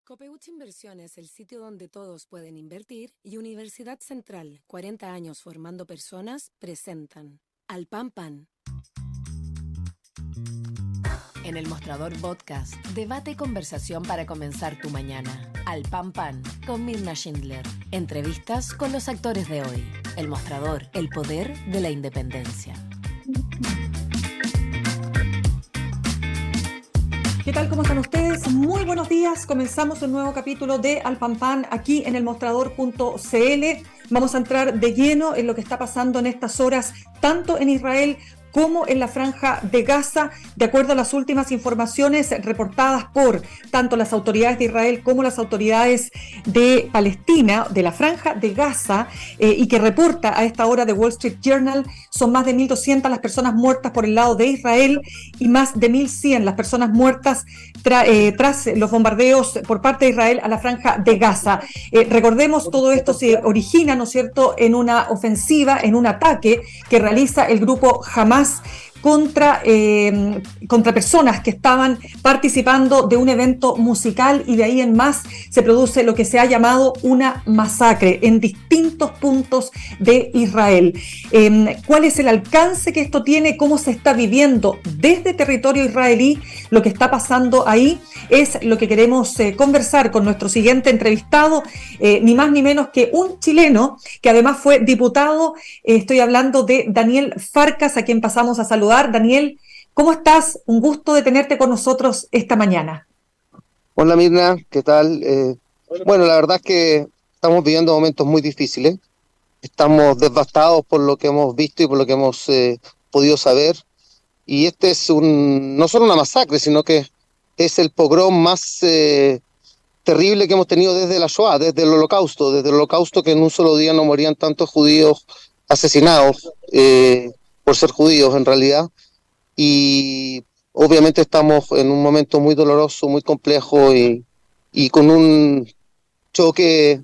Copeuch Inversiones, el sitio donde todos pueden invertir, y Universidad Central, 40 años formando personas, presentan Al Pan Pan. En El Mostrador Podcast, debate y conversación para comenzar tu mañana. Al Pan Pan, con Mirna Schindler. Entrevistas con los actores de hoy. El Mostrador, el poder de la independencia. ¿Qué tal? ¿Cómo están ustedes? Muy buenos días. Comenzamos un nuevo capítulo de Al Pan Pan aquí en elmostrador.cl. Vamos a entrar de lleno en lo que está pasando en estas horas, tanto en Israel como en la Franja de Gaza, de acuerdo a las últimas informaciones reportadas por tanto las autoridades de Israel como las autoridades de Palestina, de la Franja de Gaza, y que reporta a esta hora de Wall Street Journal. Son más de 1.200 las personas muertas por el lado de Israel y más de 1.100 las personas muertas tras los bombardeos por parte de Israel a la Franja de Gaza. Recordemos, todo esto se origina, ¿no es cierto?, en una ofensiva, en un ataque que realiza el grupo Hamas contra personas que estaban participando de un evento musical, y de ahí en más se produce lo que se ha llamado una masacre en distintos puntos de Israel. ¿Cuál es el alcance que esto tiene? ¿Cómo se está viviendo desde territorio israelí lo que está pasando ahí? Es lo que queremos conversar con nuestro siguiente entrevistado, ni más ni menos que un chileno que además fue diputado. Estoy hablando de Daniel Farcas, a quien pasamos a saludar. Daniel, ¿cómo estás? Un gusto de tenerte con nosotros esta mañana. Hola Mirna, ¿qué tal? Bueno, la verdad es que estamos viviendo momentos muy difíciles. Estamos devastados por lo que hemos visto y por lo que hemos podido saber. Y este es no solo una masacre, sino que es el pogrom más terrible que hemos tenido desde la Shoah, desde el Holocausto, que en un solo día no morían tantos judíos asesinados por ser judíos en realidad. Y obviamente estamos en un momento muy doloroso, muy complejo y con un choque,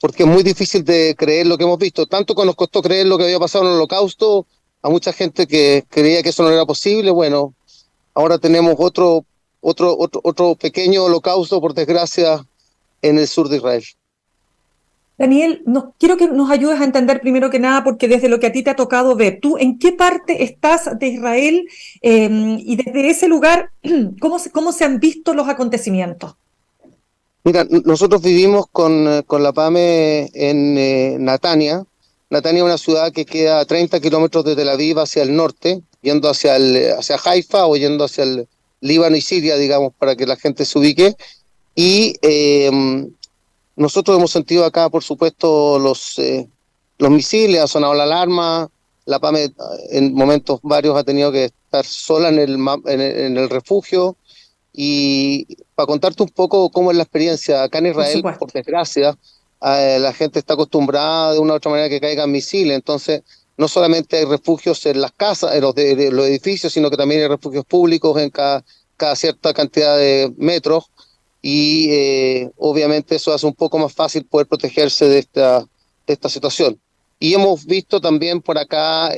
porque es muy difícil de creer lo que hemos visto. Tanto que nos costó creer lo que había pasado en el Holocausto, a mucha gente que creía que eso no era posible. Bueno, ahora tenemos otro pequeño holocausto, por desgracia, en el sur de Israel. Daniel, quiero que nos ayudes a entender primero que nada, porque desde lo que a ti te ha tocado ver, ¿tú en qué parte estás de Israel? Y desde ese lugar, ¿cómo se han visto los acontecimientos? Mira, nosotros vivimos con la PAME en Natania. Natania es una ciudad que queda a 30 kilómetros de Tel Aviv hacia el norte, yendo hacia Haifa o yendo hacia el Líbano y Siria, digamos, para que la gente se ubique. Y nosotros hemos sentido acá, por supuesto, los misiles, ha sonado la alarma. La PAME en momentos varios ha tenido que estar sola en el refugio. Y para contarte un poco cómo es la experiencia, acá en Israel, por desgracia, la gente está acostumbrada de una u otra manera que caigan misiles. Entonces, no solamente hay refugios en las casas, en los edificios, sino que también hay refugios públicos en cada cierta cantidad de metros. Y obviamente eso hace un poco más fácil poder protegerse de esta situación. Y hemos visto también por acá,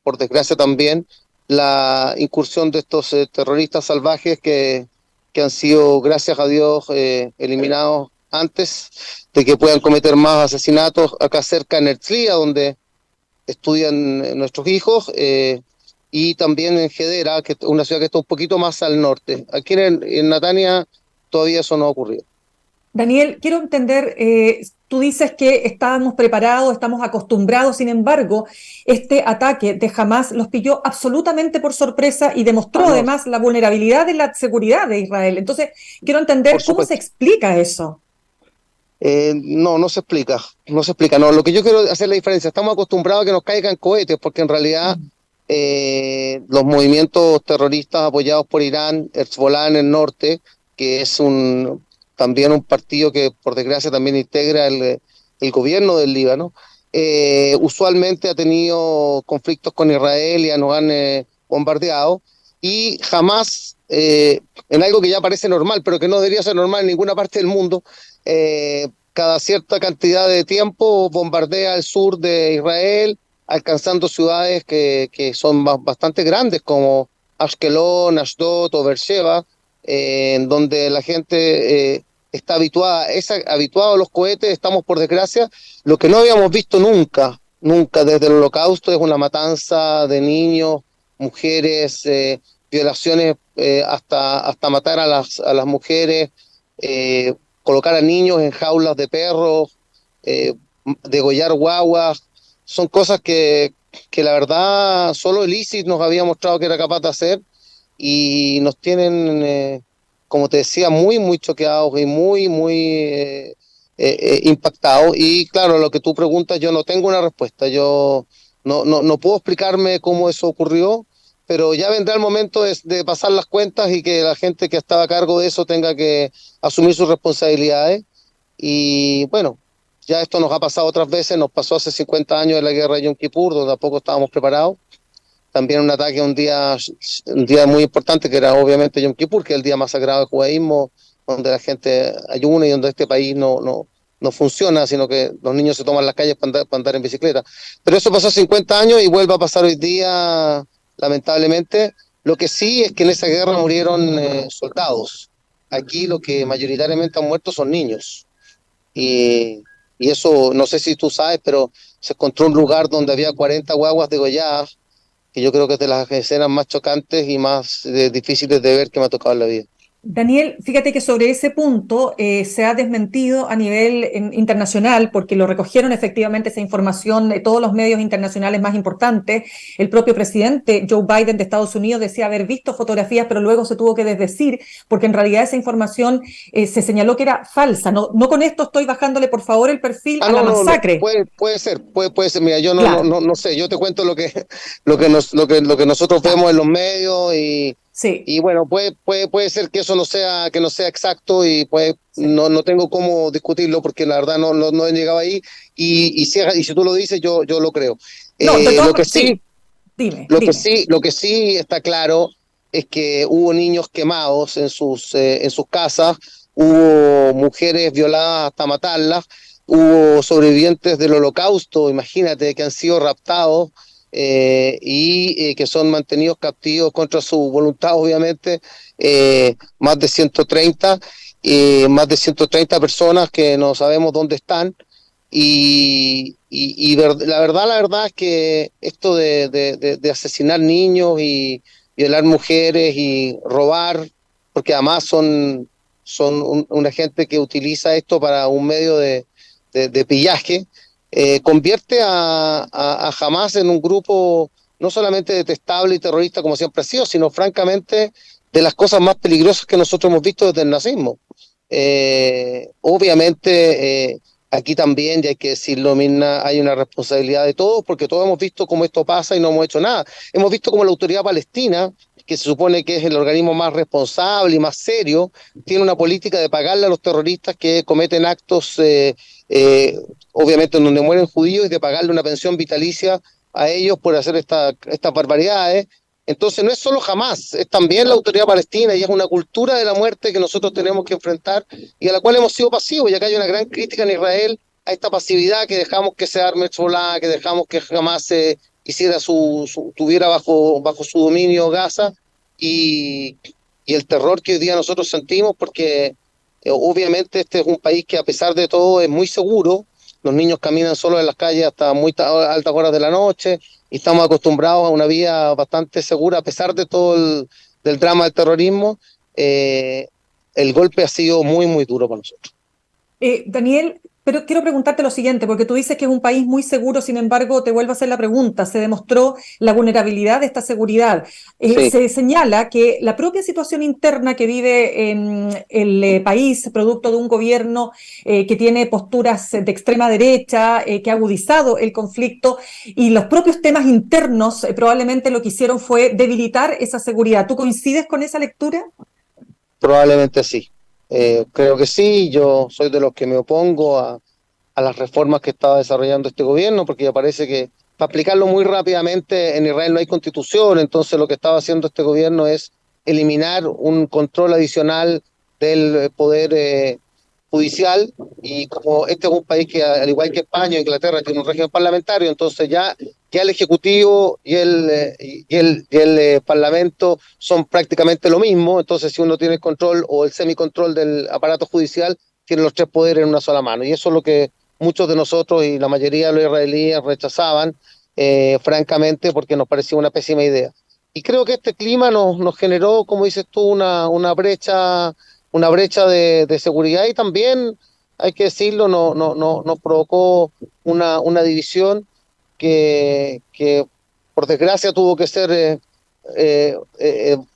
por desgracia también, la incursión de estos terroristas salvajes que han sido, gracias a Dios, eliminados antes de que puedan cometer más asesinatos acá cerca en Herzliya, donde estudian nuestros hijos, y también en Hedera, que es una ciudad que está un poquito más al norte. Aquí en Natania todavía eso no ha ocurrido. Daniel, quiero entender, tú dices que estábamos preparados, estamos acostumbrados. Sin embargo, este ataque de Hamas los pilló absolutamente por sorpresa y demostró además la vulnerabilidad de la seguridad de Israel. Entonces, quiero entender cómo se explica eso. No se explica, no. Lo que yo quiero hacer la diferencia, estamos acostumbrados a que nos caigan cohetes, porque en realidad los movimientos terroristas apoyados por Irán, Hezbollah en el norte, que es también un partido que por desgracia también integra el gobierno del Líbano, usualmente ha tenido conflictos con Israel y nos han bombardeado, y jamás, en algo que ya parece normal, pero que no debería ser normal en ninguna parte del mundo, cada cierta cantidad de tiempo bombardea el sur de Israel, alcanzando ciudades que son bastante grandes, como Ashkelon, Ashdod o Beersheba, en donde la gente está habituado a los cohetes. Estamos, por desgracia, lo que no habíamos visto nunca desde el Holocausto es una matanza de niños, mujeres, violaciones, hasta matar a las mujeres, colocar a niños en jaulas de perros, degollar guaguas. Son cosas que la verdad solo el ISIS nos había mostrado que era capaz de hacer, y nos tienen, como te decía, muy, muy choqueados y muy, muy impactados. Y claro, lo que tú preguntas, yo no tengo una respuesta. Yo no puedo explicarme cómo eso ocurrió, pero ya vendrá el momento de pasar las cuentas y que la gente que estaba a cargo de eso tenga que asumir sus responsabilidades. Y bueno, ya esto nos ha pasado otras veces. Nos pasó hace 50 años en la guerra de Yom Kippur, donde tampoco estábamos preparados. También un ataque un día muy importante, que era obviamente Yom Kippur, que es el día más sagrado del judaísmo, donde la gente ayuna y donde este país no funciona, sino que los niños se toman las calles para andar en bicicleta. Pero eso pasó hace 50 años y vuelve a pasar hoy día, lamentablemente. Lo que sí es que en esa guerra murieron soldados. Aquí lo que mayoritariamente han muerto son niños. Y, y eso, no sé si tú sabes, pero se encontró un lugar donde había 40 guaguas degolladas, que yo creo que es de las escenas más chocantes y más difíciles de ver que me ha tocado en la vida. Daniel, fíjate que sobre ese punto se ha desmentido a nivel internacional, porque lo recogieron efectivamente esa información de todos los medios internacionales más importantes. El propio presidente Joe Biden de Estados Unidos decía haber visto fotografías, pero luego se tuvo que desdecir, porque en realidad esa información se señaló que era falsa. No con esto estoy bajándole, por favor, el perfil a la No, masacre. puede ser. Mira, yo Claro, no sé. Yo te cuento lo que nosotros claro, vemos en los medios, sí, y bueno, puede ser que eso no sea exacto, y pues sí. no tengo cómo discutirlo, porque la verdad no he llegado ahí, y si tú lo dices, yo lo creo. No, de Lo todas que maneras, sí, sí, dime. lo que sí está claro es que hubo niños quemados en sus casas, hubo mujeres violadas hasta matarlas, hubo sobrevivientes del Holocausto, imagínate, que han sido raptados, que son mantenidos captivos contra su voluntad, obviamente, más de 130, personas que no sabemos dónde están. La verdad es que esto de asesinar niños y violar mujeres y robar, porque además son una gente que utiliza esto para un medio de pillaje, convierte a Hamas en un grupo no solamente detestable y terrorista como siempre ha sido, sino francamente de las cosas más peligrosas que nosotros hemos visto desde el nazismo. Obviamente, aquí también, y hay que decirlo, Mirna, hay una responsabilidad de todos, porque todos hemos visto cómo esto pasa y no hemos hecho nada. Hemos visto cómo la autoridad palestina, que se supone que es el organismo más responsable y más serio, tiene una política de pagarle a los terroristas que cometen actos, eh, obviamente, en donde mueren judíos, y de pagarle una pensión vitalicia a ellos por hacer estas barbaridades. Entonces no es solo Hamas, es también la autoridad palestina, y es una cultura de la muerte que nosotros tenemos que enfrentar y a la cual hemos sido pasivos. Y acá hay una gran crítica en Israel a esta pasividad, que dejamos que se arme Hezbollah, que dejamos que Hamas hiciera tuviera bajo su dominio Gaza, y, y el terror que hoy día nosotros sentimos, porque obviamente este es un país que, a pesar de todo, es muy seguro. Los niños caminan solos en las calles hasta muy altas horas de la noche, y estamos acostumbrados a una vida bastante segura a pesar de todo del drama del terrorismo. El golpe ha sido muy, muy duro para nosotros. Daniel, pero quiero preguntarte lo siguiente, porque tú dices que es un país muy seguro, sin embargo, te vuelvo a hacer la pregunta, se demostró la vulnerabilidad de esta seguridad. Sí, Se señala que la propia situación interna que vive el país, producto de un gobierno que tiene posturas de extrema derecha, que ha agudizado el conflicto, y los propios temas internos probablemente lo que hicieron fue debilitar esa seguridad. ¿Tú coincides con esa lectura? probablemente sí. Creo que sí. Yo soy de los que me opongo a las reformas que estaba desarrollando este gobierno, porque me parece que, para aplicarlo muy rápidamente, en Israel no hay constitución. Entonces lo que estaba haciendo este gobierno es eliminar un control adicional del poder judicial. Y como este es un país que, al igual que España o Inglaterra, tiene un régimen parlamentario, entonces ya ya el Ejecutivo y el Parlamento son prácticamente lo mismo. Entonces si uno tiene el control o el semicontrol del aparato judicial, tiene los tres poderes en una sola mano, y eso es lo que muchos de nosotros y la mayoría de los israelíes rechazaban, francamente, porque nos parecía una pésima idea. Y creo que este clima nos generó, como dices tú, una brecha de seguridad, y también, hay que decirlo, nos provocó una división que por desgracia tuvo que ser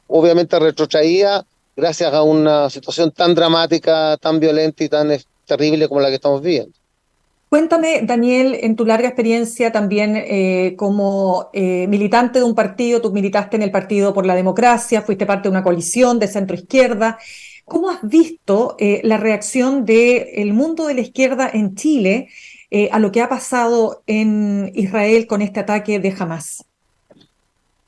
obviamente retrotraída gracias a una situación tan dramática, tan violenta y tan terrible como la que estamos viviendo. Cuéntame, Daniel, en tu larga experiencia también como militante de un partido, tú militaste en el Partido por la Democracia, fuiste parte de una coalición de centro izquierda. ¿Cómo has visto la reacción del mundo de la izquierda en Chile a lo que ha pasado en Israel con este ataque de Hamas?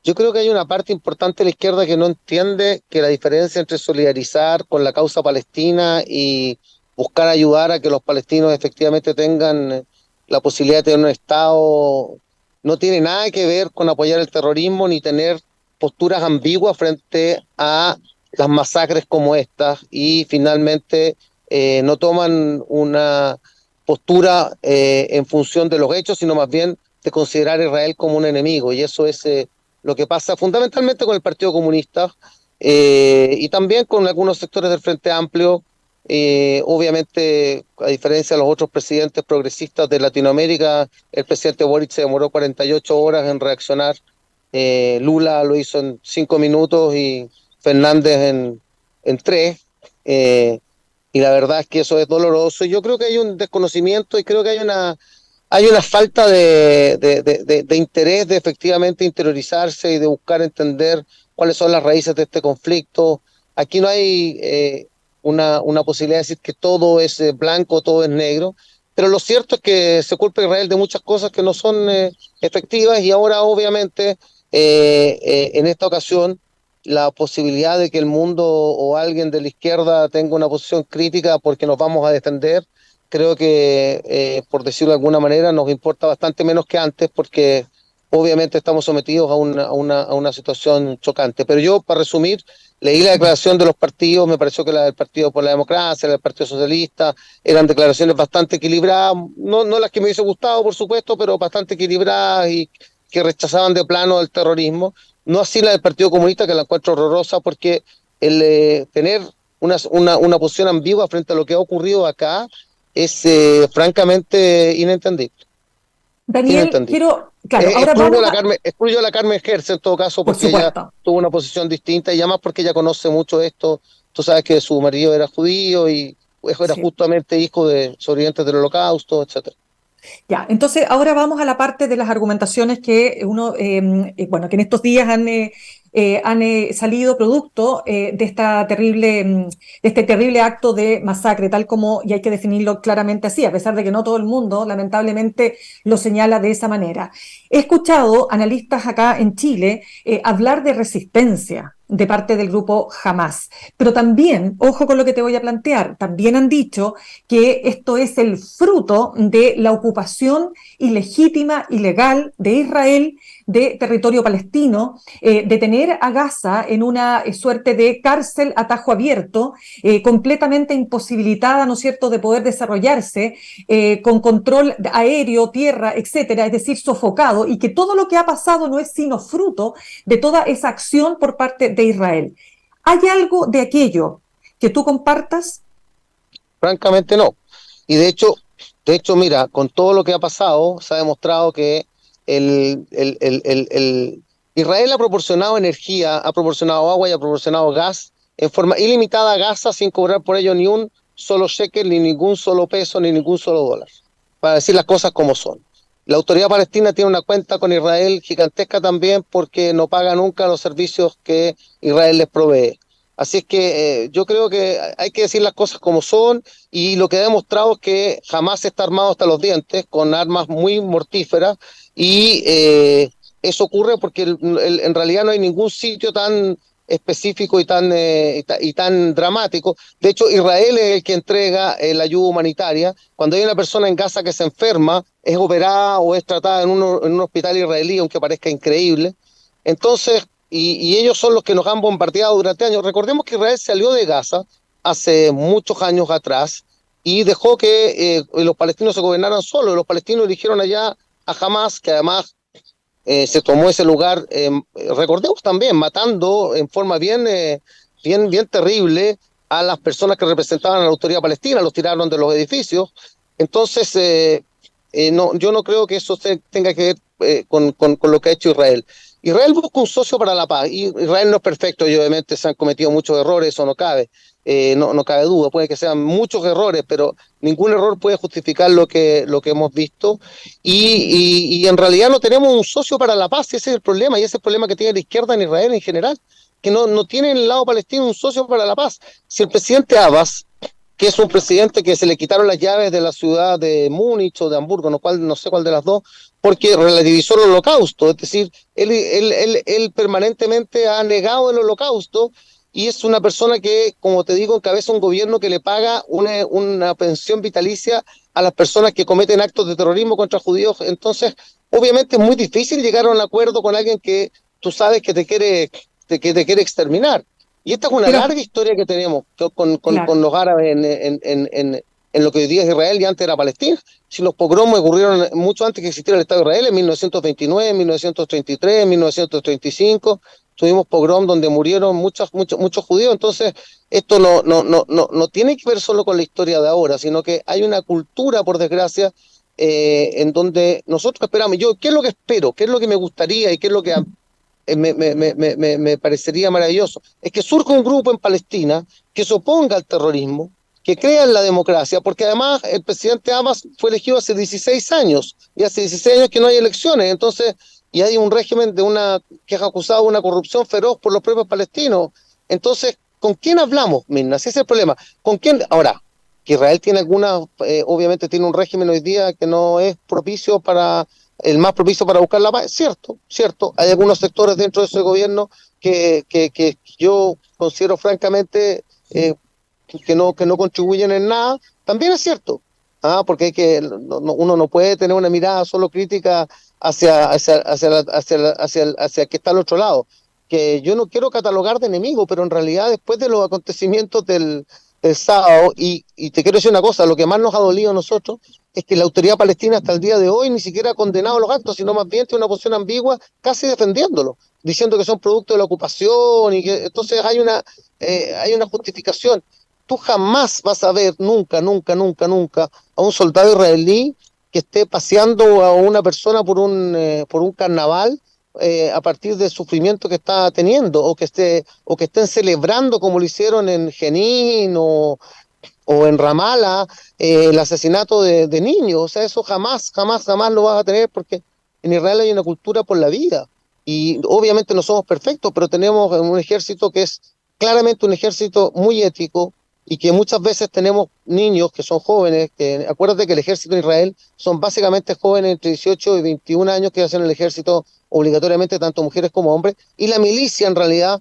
Yo creo que hay una parte importante de la izquierda que no entiende que la diferencia entre solidarizar con la causa palestina y buscar ayudar a que los palestinos efectivamente tengan la posibilidad de tener un Estado no tiene nada que ver con apoyar el terrorismo ni tener posturas ambiguas frente a las masacres como estas, y finalmente no toman una postura en función de los hechos, sino más bien de considerar a Israel como un enemigo, y eso es lo que pasa fundamentalmente con el Partido Comunista, y también con algunos sectores del Frente Amplio. Obviamente, a diferencia de los otros presidentes progresistas de Latinoamérica, el presidente Boric se demoró 48 horas en reaccionar. Lula lo hizo en 5 minutos y Fernández en 3. Y la verdad es que eso es doloroso. Yo creo que hay un desconocimiento, y creo que hay una falta de interés de efectivamente interiorizarse y de buscar entender cuáles son las raíces de este conflicto. Aquí no hay una posibilidad de decir que todo es blanco, todo es negro, pero lo cierto es que se culpa a Israel de muchas cosas que no son efectivas, y ahora obviamente en esta ocasión la posibilidad de que el mundo o alguien de la izquierda tenga una posición crítica porque nos vamos a defender, creo que, por decirlo de alguna manera, nos importa bastante menos que antes, porque obviamente estamos sometidos a una situación chocante. Pero yo, para resumir, leí la declaración de los partidos, me pareció que la del Partido por la Democracia, la del Partido Socialista, eran declaraciones bastante equilibradas, no las que me hubiese gustado, por supuesto, pero bastante equilibradas y que rechazaban de plano el terrorismo. No así la del Partido Comunista, que la encuentro horrorosa, porque el tener una posición ambigua frente a lo que ha ocurrido acá es francamente inentendible. Daniel, Inentendible. claro, ahora Excluyo vamos a la a, Carmen, excluyo a la Carmen Herz en todo caso, por porque ella supuesto. tuvo una posición distinta, y además porque ella conoce mucho esto. Tú sabes que su marido era judío y era Sí. justamente hijo de sobrevivientes del Holocausto, etcétera. Ya, entonces ahora vamos a la parte de las argumentaciones que bueno, que en estos días han salido producto de esta terrible, de este terrible acto de masacre, tal como, y hay que definirlo claramente así, a pesar de que no todo el mundo, lamentablemente, lo señala de esa manera. He escuchado analistas acá en Chile hablar de resistencia de parte del grupo Hamas, pero también, ojo con lo que te voy a plantear, también han dicho que esto es el fruto de la ocupación ilegítima, ilegal de Israel de territorio palestino, de tener a Gaza en una suerte de cárcel a tajo abierto, completamente imposibilitada, ¿no es cierto?, de poder desarrollarse, con control aéreo, tierra, etcétera, es decir, sofocado, y que todo lo que ha pasado no es sino fruto de toda esa acción por parte de Israel. ¿Hay algo de aquello que tú compartas? Francamente no. Y de hecho, mira, con todo lo que ha pasado, se ha demostrado que Israel ha proporcionado energía, ha proporcionado agua y ha proporcionado gas en forma ilimitada a Gaza, sin cobrar por ello ni un solo shekel, ni ningún solo peso, ni ningún solo dólar, para decir las cosas como son. La autoridad palestina tiene una cuenta con Israel gigantesca también, porque no paga nunca los servicios que Israel les provee. Así es que yo creo que hay que decir las cosas como son, y lo que ha demostrado es que jamás está armado hasta los dientes con armas muy mortíferas, y eso ocurre porque en realidad no hay ningún sitio tan específico y tan dramático. De hecho, Israel es el que entrega la ayuda humanitaria. Cuando hay una persona en Gaza que se enferma, es operada o es tratada en un hospital israelí, aunque parezca increíble. Entonces, y ellos son los que nos han bombardeado durante años. Recordemos que Israel salió de Gaza hace muchos años atrás y dejó que los palestinos se gobernaran solos. Los palestinos eligieron allá a Hamas, que además se tomó ese lugar, recordemos también, matando en forma bien terrible a las personas que representaban a la autoridad palestina, los tiraron de los edificios. Entonces, no, yo no creo que eso tenga que ver con lo que ha hecho Israel. Israel busca un socio para la paz. Y Israel no es perfecto y obviamente se han cometido muchos errores, eso no cabe. No cabe duda, puede que sean muchos errores, pero ningún error puede justificar lo que hemos visto. Y en realidad no tenemos un socio para la paz, ese es el problema, y ese es el problema que tiene la izquierda en Israel en general, que no tiene en el lado palestino un socio para la paz. Si el presidente Abbas, que es un presidente que se le quitaron las llaves de la ciudad de Múnich o de Hamburgo, no sé cuál de las dos, porque relativizó el holocausto, es decir, él permanentemente ha negado el holocausto y es una persona que, como te digo, encabeza un gobierno que le paga una pensión vitalicia a las personas que cometen actos de terrorismo contra judíos. Entonces, obviamente es muy difícil llegar a un acuerdo con alguien que tú sabes que te quiere exterminar. Y esta es una Pero, larga historia que tenemos con claro. los árabes en lo que hoy día es Israel y antes era Palestina. Si los pogromos ocurrieron mucho antes que existiera el Estado de Israel, en 1929, en 1933, en 1935, tuvimos pogrom donde murieron muchos judíos. Entonces, esto no tiene que ver solo con la historia de ahora, sino que hay una cultura, por desgracia, en donde nosotros esperamos. Yo, ¿qué es lo que espero? ¿Qué es lo que me gustaría y qué es lo que me parecería maravilloso? Es que surja un grupo en Palestina que se oponga al terrorismo, que crea en la democracia, porque además el presidente Abbas fue elegido hace 16 años, y hace 16 años que no hay elecciones, entonces, y hay un régimen que es acusado de una corrupción feroz por los propios palestinos. Entonces, ¿con quién hablamos, Mirna? Ese es el problema. ¿Con quién? Ahora, que Israel tiene obviamente tiene un régimen hoy día que no es el más propicio para buscar la paz, cierto. Hay algunos sectores dentro de ese gobierno que yo considero francamente que no contribuyen en nada, también es cierto. Porque uno no puede tener una mirada solo crítica hacia el que está al otro lado. Que yo no quiero catalogar de enemigo, pero en realidad después de los acontecimientos del sábado, y te quiero decir una cosa, lo que más nos ha dolido a nosotros es que la autoridad palestina hasta el día de hoy ni siquiera ha condenado los actos, sino más bien tiene una posición ambigua, casi defendiéndolo, diciendo que son producto de la ocupación, y que entonces hay una justificación. Tú jamás vas a ver, nunca, a un soldado israelí que esté paseando a una persona por un carnaval a partir del sufrimiento que está teniendo, o que estén celebrando como lo hicieron en Jenin o en Ramallah el asesinato de niños. O sea, eso jamás lo vas a tener, porque en Israel hay una cultura por la vida. Y obviamente no somos perfectos, pero tenemos un ejército que es claramente un ejército muy ético, y que muchas veces tenemos niños que son jóvenes, que acuérdate que el ejército de Israel son básicamente jóvenes entre 18 y 21 años que hacen el ejército obligatoriamente, tanto mujeres como hombres, y la milicia en realidad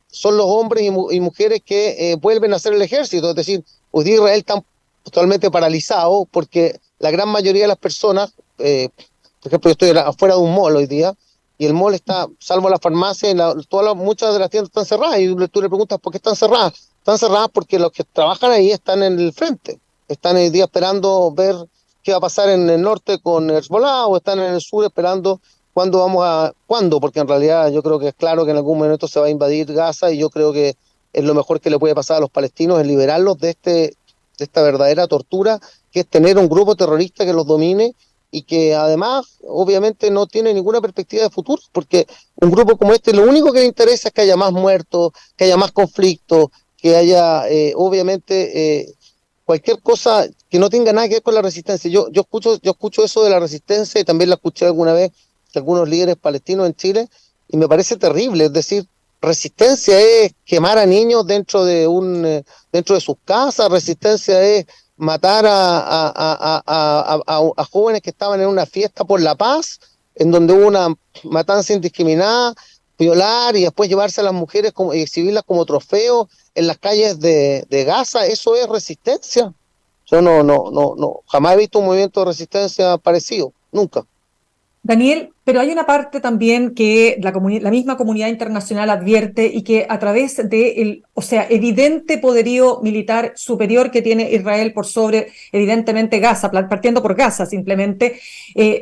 son los hombres y mujeres que vuelven a hacer el ejército. Es decir, hoy día Israel está totalmente paralizado porque la gran mayoría de las personas, por ejemplo, yo estoy afuera de un mall hoy día, y el mall está, salvo la farmacia, muchas de las tiendas están cerradas, y tú le preguntas por qué están cerradas. Están cerradas porque los que trabajan ahí están en el frente, están hoy día esperando ver qué va a pasar en el norte con Hezbollah, o están en el sur esperando cuándo, porque en realidad yo creo que es claro que en algún momento se va a invadir Gaza, y yo creo que es lo mejor que le puede pasar a los palestinos, es liberarlos de esta verdadera tortura, que es tener un grupo terrorista que los domine, y que además obviamente no tiene ninguna perspectiva de futuro, porque un grupo como este lo único que le interesa es que haya más muertos, que haya más conflictos, que haya obviamente cualquier cosa que no tenga nada que ver con la resistencia. Yo escucho eso de la resistencia, y también la escuché alguna vez de algunos líderes palestinos en Chile, y me parece terrible. Es decir, resistencia es quemar a niños dentro de sus casas, resistencia es matar a jóvenes que estaban en una fiesta por la paz, en donde hubo una matanza indiscriminada. violar y después llevarse a las mujeres y exhibirlas como trofeo en las calles de Gaza, ¿eso es resistencia? Yo no, jamás he visto un movimiento de resistencia parecido, nunca. Daniel, pero hay una parte también que la misma comunidad internacional advierte y que a través de o sea, evidente poderío militar superior que tiene Israel por sobre, evidentemente, Gaza, partiendo por Gaza simplemente,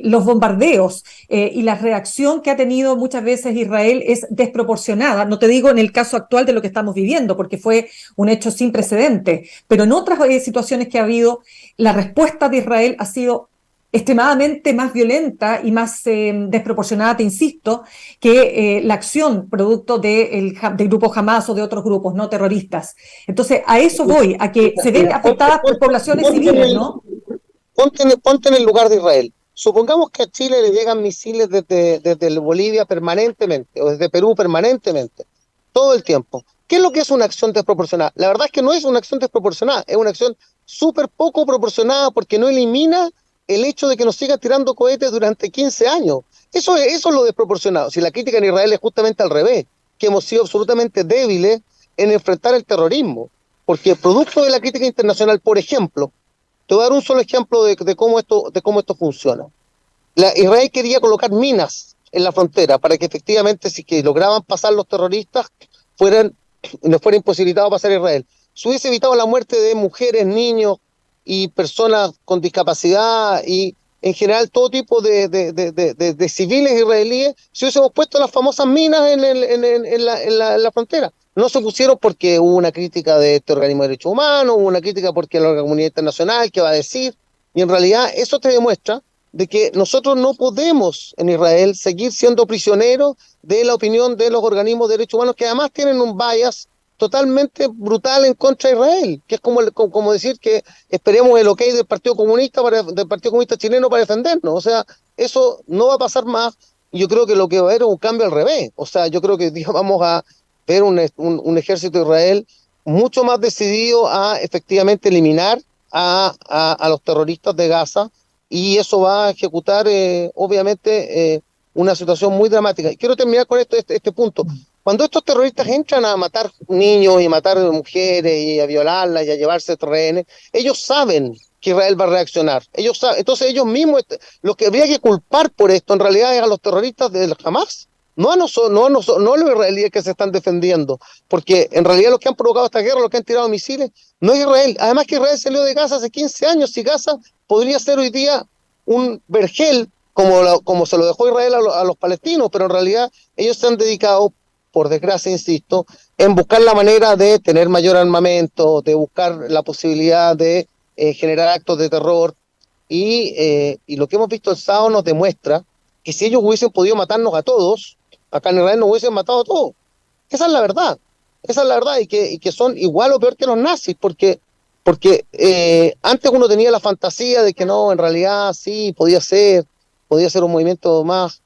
los bombardeos y la reacción que ha tenido muchas veces Israel es desproporcionada. No te digo en el caso actual de lo que estamos viviendo, porque fue un hecho sin precedentes, pero en otras situaciones que ha habido, la respuesta de Israel ha sido extremadamente más violenta y más desproporcionada, te insisto, que la acción producto del grupo Hamas o de otros grupos no terroristas. Entonces, a eso voy, a que se ven Mira, afectadas poblaciones civiles, ¿no? ponte en el lugar de Israel. Supongamos que a Chile le llegan misiles desde Bolivia permanentemente, o desde Perú permanentemente, todo el tiempo. ¿Qué es lo que es una acción desproporcionada? La verdad es que no es una acción desproporcionada, es una acción súper poco proporcionada porque no elimina el hecho de que nos sigan tirando cohetes durante 15 años. Eso es lo desproporcionado. Si la crítica en Israel es justamente al revés, que hemos sido absolutamente débiles en enfrentar el terrorismo. Porque producto de la crítica internacional, por ejemplo, te voy a dar un solo ejemplo de cómo esto funciona. Israel quería colocar minas en la frontera para que efectivamente, si que lograban pasar los terroristas, no fuera imposibilitado pasar a Israel. Se hubiese evitado la muerte de mujeres, niños y personas con discapacidad y en general todo tipo de civiles israelíes, si hubiésemos puesto las famosas minas en la frontera. No se pusieron porque hubo una crítica de este organismo de derechos humanos, hubo una crítica porque la comunidad internacional, ¿qué va a decir? Y en realidad eso te demuestra de que nosotros no podemos en Israel seguir siendo prisioneros de la opinión de los organismos de derechos humanos que además tienen un bias totalmente brutal en contra de Israel, que es como decir que esperemos el ok del Partido Comunista chileno para defendernos. O sea, eso no va a pasar más y yo creo que lo que va a haber es un cambio al revés. O sea, yo creo que vamos a ver un ejército de Israel mucho más decidido a efectivamente eliminar a los terroristas de Gaza y eso va a ejecutar obviamente una situación muy dramática. Y quiero terminar con este punto. Cuando estos terroristas entran a matar niños y matar mujeres y a violarlas y a llevarse rehenes, ellos saben que Israel va a reaccionar. Ellos saben, entonces ellos mismos, los que habría que culpar por esto en realidad es a los terroristas del Hamas, no a los israelíes que se están defendiendo, porque en realidad los que han provocado esta guerra, los que han tirado misiles, no es Israel. Además que Israel salió de Gaza hace 15 años y Gaza podría ser hoy día un vergel como se lo dejó Israel a los palestinos, pero en realidad ellos se han dedicado, por desgracia, insisto, en buscar la manera de tener mayor armamento, de buscar la posibilidad de generar actos de terror, y lo que hemos visto el sábado nos demuestra que si ellos hubiesen podido matarnos a todos, acá en Israel nos hubiesen matado a todos. Esa es la verdad, y que son igual o peor que los nazis, porque antes uno tenía la fantasía de que no, en realidad sí, podía ser un movimiento más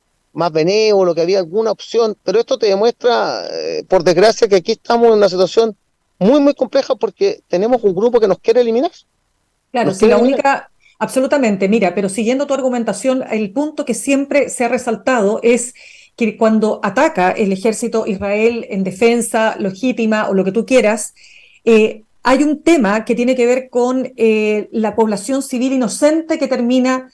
benévolo, que había alguna opción, pero esto te demuestra, por desgracia, que aquí estamos en una situación muy, muy compleja porque tenemos un grupo que nos quiere eliminar. Claro, Nos si quiere la eliminar. única, absolutamente, mira, pero siguiendo tu argumentación, el punto que siempre se ha resaltado es que cuando ataca el ejército Israel en defensa legítima o lo que tú quieras, hay un tema que tiene que ver con la población civil inocente que termina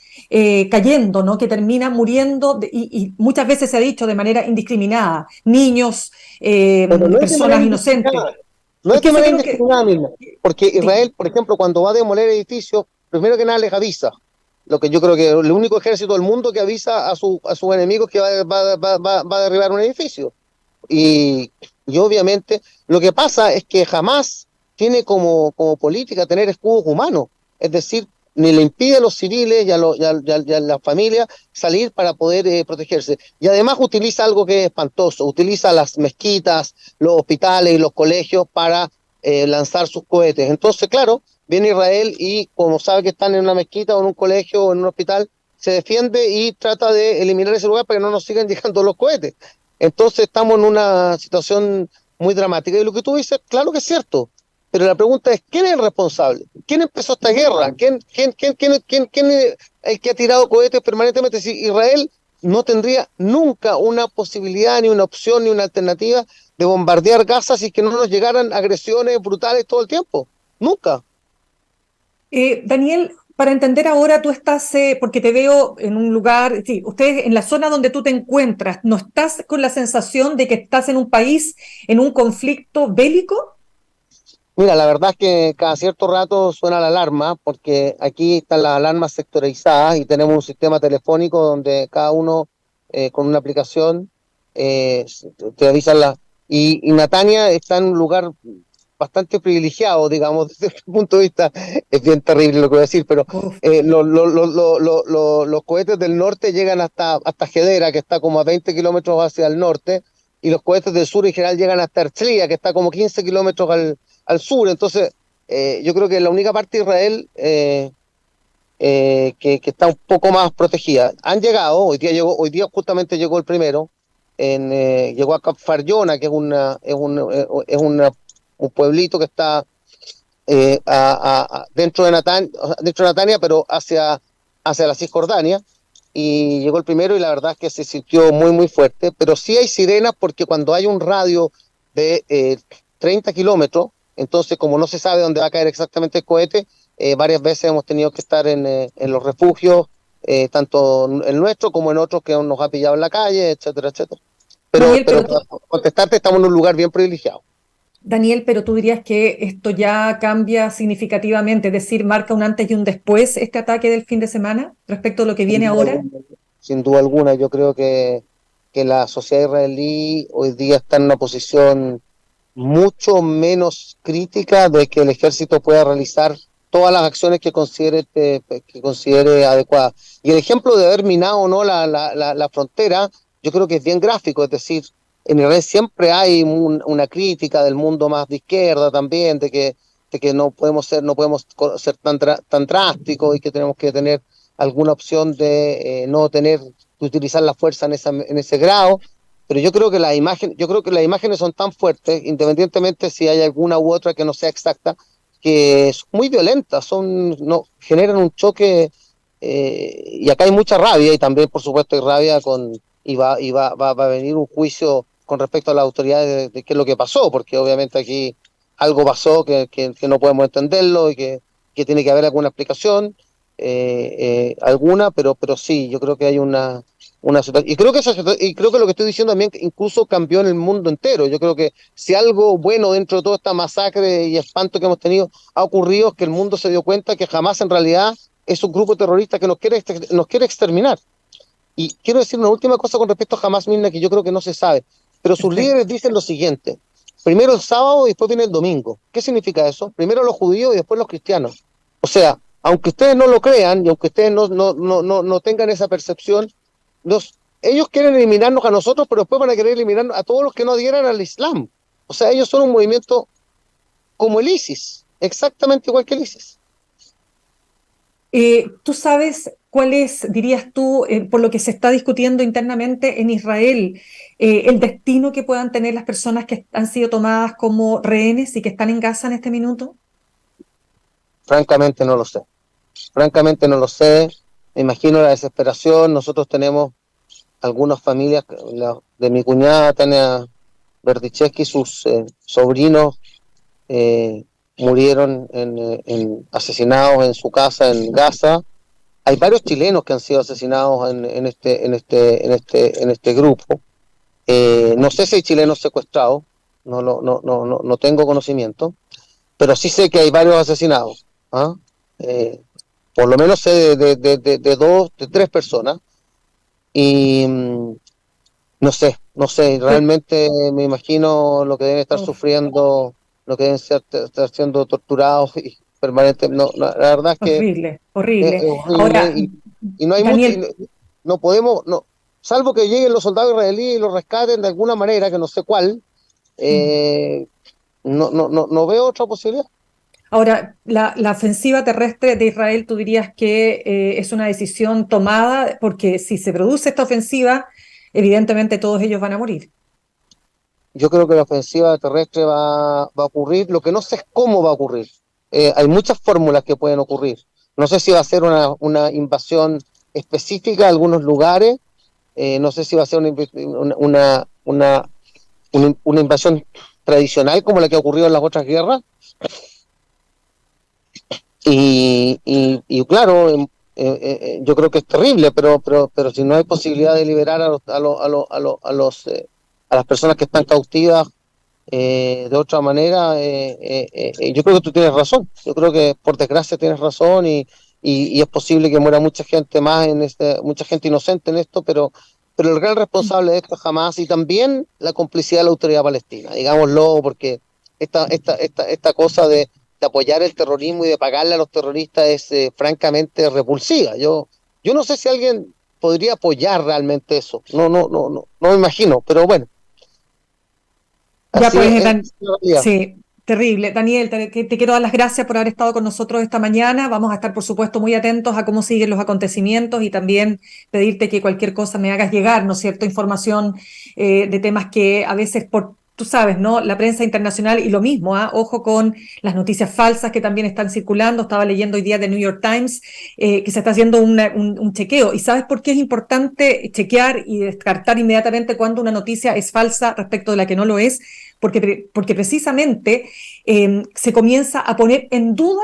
cayendo, ¿no? Que termina muriendo y muchas veces se ha dicho de manera indiscriminada, niños, Pero no es de manera personas inocentes. indiscriminada, no Es es que de eso es manera lo que... indiscriminada misma, porque Dime. Israel, por ejemplo, cuando va a demoler edificios, primero que nada les avisa, lo que yo creo que el único ejército del mundo que avisa a sus enemigos que va a derribar un edificio. Y, y obviamente lo que pasa es que jamás tiene como política tener escudos humanos, es decir, ni le impide a los civiles y a las familias salir para poder protegerse. Y además utiliza algo que es espantoso, utiliza las mezquitas, los hospitales y los colegios para lanzar sus cohetes. Entonces, claro, viene Israel y como sabe que están en una mezquita o en un colegio o en un hospital, se defiende y trata de eliminar ese lugar para que no nos sigan llegando los cohetes. Entonces estamos en una situación muy dramática. Y lo que tú dices, claro que es cierto, pero la pregunta es, ¿quién es el responsable? ¿Quién empezó quién es el que ha tirado cohetes permanentemente? Si Israel no tendría nunca una posibilidad, ni una opción, ni una alternativa de bombardear Gaza si es que no nos llegaran agresiones brutales todo el tiempo. Nunca. Daniel, para entender ahora, tú estás, porque te veo en un lugar, sí, ustedes en la zona donde tú te encuentras, ¿no estás con la sensación de que estás en un país, en un conflicto bélico? Mira, la verdad es que cada cierto rato suena la alarma, porque aquí están las alarmas sectorizadas y tenemos un sistema telefónico donde cada uno con una aplicación eh, te avisa y Natania está en un lugar bastante privilegiado, digamos, desde este punto de vista. Es bien terrible lo que voy a decir, pero Uf. los cohetes del norte llegan hasta Hedera, que está como a 20 kilómetros hacia el norte, y los cohetes del sur en general llegan hasta Herzliya, que está como 15 kilómetros al sur. Entonces, yo creo que la única parte de Israel que está un poco más protegida. Han llegado, hoy día justamente llegó el primero, llegó a Cap Farjona, que un pueblito que está dentro de Natania, pero hacia la Cisjordania, y llegó el primero y la verdad es que se sintió muy, muy fuerte, pero sí hay sirenas porque cuando hay un radio de 30 kilómetros, entonces como no se sabe dónde va a caer exactamente el cohete, varias veces hemos tenido que estar en los refugios, tanto en nuestro como en otros que nos ha pillado en la calle, etcétera, etcétera. Daniel, Pero para contestarte, estamos en un lugar bien privilegiado. Daniel, pero tú dirías que esto ya cambia significativamente, es decir, marca un antes y un después este ataque del fin de semana respecto a lo que Sin viene duda ahora. alguna, sin duda alguna, yo creo que la sociedad israelí hoy día está en una posición mucho menos crítica de que el ejército pueda realizar todas las acciones que considere adecuadas. Y el ejemplo de haber minado o no la frontera, yo creo que es bien gráfico, es decir, en Israel siempre hay una crítica del mundo más de izquierda también, de que no podemos ser tan drásticos y que tenemos que tener alguna opción de no tener que utilizar la fuerza en ese grado. Pero yo creo que las imágenes son tan fuertes, independientemente si hay alguna u otra que no sea exacta, que son muy violentas, no, generan un choque, y acá hay mucha rabia, y también por supuesto hay rabia va a venir un juicio con respecto a las autoridades de qué es lo que pasó, porque obviamente aquí algo pasó que no podemos entenderlo y que tiene que haber alguna explicación, alguna, pero sí, yo creo que hay una situación. Y creo que lo que estoy diciendo también incluso cambió en el mundo entero. Yo creo que si algo bueno dentro de toda esta masacre y espanto que hemos tenido ha ocurrido, es que el mundo se dio cuenta que jamás en realidad es un grupo terrorista que nos quiere exterminar. Y quiero decir una última cosa con respecto a Hamas, Mirna, que yo creo que no se sabe, pero sus Perfecto. líderes dicen lo siguiente: primero el sábado y después viene el domingo. ¿Qué significa eso? Primero los judíos y después los cristianos. O sea, aunque ustedes no lo crean y aunque ustedes no tengan esa percepción, ellos quieren eliminarnos a nosotros, pero después van a querer eliminarnos a todos los que no adhieran al Islam. O sea, ellos son un movimiento como el ISIS, exactamente igual que el ISIS. ¿Tú sabes cuál es, dirías tú, por lo que se está discutiendo internamente en Israel, el destino que puedan tener las personas que han sido tomadas como rehenes y que están en Gaza en este minuto? Francamente no lo sé. Francamente no lo sé. Me imagino la desesperación. Nosotros tenemos algunas familias, de mi cuñada Tania Berdichevsky, sus sobrinos eh, murieron asesinados en su casa en Gaza. Hay varios chilenos que han sido asesinados en este grupo. No sé si hay chilenos secuestrados, no tengo conocimiento, pero sí sé que hay varios asesinados. ¿Ah? Eh, por lo menos sé de dos, de tres personas. Y no sé, realmente me imagino lo que deben estar Uf, sufriendo, lo que deben estar siendo torturados y permanentemente. No, la verdad es que horrible, es horrible. horrible, Ahora, y no hay mucho, Daniel, no podemos, no, salvo que lleguen los soldados israelíes y los rescaten de alguna manera, que no sé cuál, mm, eh, no veo otra posibilidad. ahora la ofensiva terrestre de Israel, tú dirías que es una decisión tomada, porque si se produce esta ofensiva, evidentemente todos ellos van a morir. Yo creo que la ofensiva terrestre va a ocurrir, lo que no sé es cómo va a ocurrir. Hay muchas fórmulas que pueden ocurrir. No sé si va a ser una invasión específica a algunos lugares, no sé si va a ser una invasión tradicional como la que ocurrió en las otras guerras. Y claro, yo creo que es terrible, pero si no hay posibilidad de liberar a las personas que están cautivas de otra manera, yo creo que tú tienes razón. Yo creo que por desgracia tienes razón y es posible que muera mucha gente más mucha gente inocente en esto, pero el gran responsable de esto es Hamás y también la complicidad de la autoridad palestina, digámoslo, porque esta cosa de apoyar el terrorismo y de pagarle a los terroristas es francamente repulsiva. Yo no sé si alguien podría apoyar realmente eso. No me imagino, pero bueno. Ya Así pues, es. sí, terrible. Daniel, te quiero dar las gracias por haber estado con nosotros esta mañana. Vamos a estar, por supuesto, muy atentos a cómo siguen los acontecimientos y también pedirte que cualquier cosa me hagas llegar, ¿no es cierto?, información de temas que a veces tú sabes, ¿no? La prensa internacional y lo mismo, ¿ah? Ojo con las noticias falsas que también están circulando. Estaba leyendo hoy día de New York Times que se está haciendo un chequeo. ¿Y sabes por qué es importante chequear y descartar inmediatamente cuando una noticia es falsa respecto de la que no lo es? Porque precisamente se comienza a poner en duda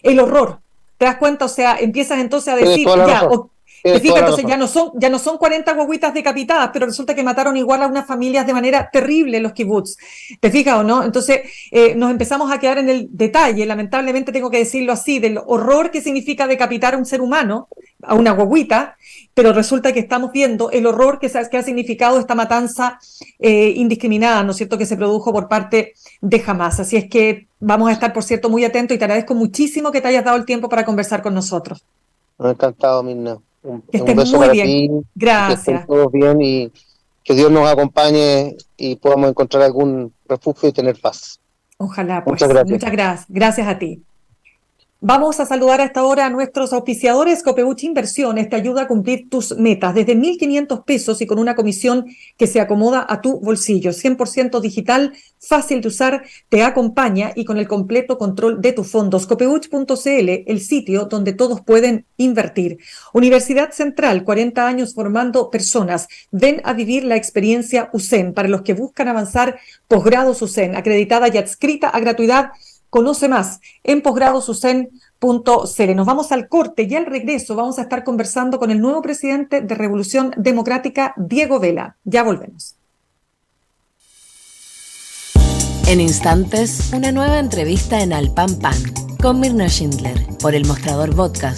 el horror. ¿Te das cuenta? O sea, empiezas entonces a Tienes decir, toda la ya, razón. te Tienes toda fijas, la entonces razón. ya no son 40 guaguitas decapitadas, pero resulta que mataron igual a unas familias de manera terrible los kibbutz. ¿Te fijas o no? Entonces nos empezamos a quedar en el detalle, lamentablemente tengo que decirlo así, del horror que significa decapitar a un ser humano, a una guaguita, pero resulta que estamos viendo el horror que ha significado esta matanza indiscriminada, ¿no es cierto?, que se produjo por parte de Hamás. Así es que vamos a estar, por cierto, muy atentos y te agradezco muchísimo que te hayas dado el tiempo para conversar con nosotros. Me ha encantado, Mirna. Que Un estés beso muy para bien. ti y que estén Gracias. todos bien y que Dios nos acompañe y podamos encontrar algún refugio y tener paz. Ojalá, Muchas pues. gracias. Muchas gracias. Gracias a ti. Vamos a saludar a esta hora a nuestros auspiciadores. Copeuch Inversiones te ayuda a cumplir tus metas desde 1.500 pesos y con una comisión que se acomoda a tu bolsillo. 100% digital, fácil de usar, te acompaña y con el completo control de tus fondos. Copeuch.cl, el sitio donde todos pueden invertir. Universidad Central, 40 años formando personas. Ven a vivir la experiencia USEN para los que buscan avanzar. Posgrados USEN, acreditada y adscrita a gratuidad. Conoce más en posgradosusen.cl. Nos vamos al corte y al regreso vamos a estar conversando con el nuevo presidente de Revolución Democrática, Diego Vela. Ya volvemos. En instantes, una nueva entrevista en Al Pan Pan con Mirna Schindler por El Mostrador Podcast.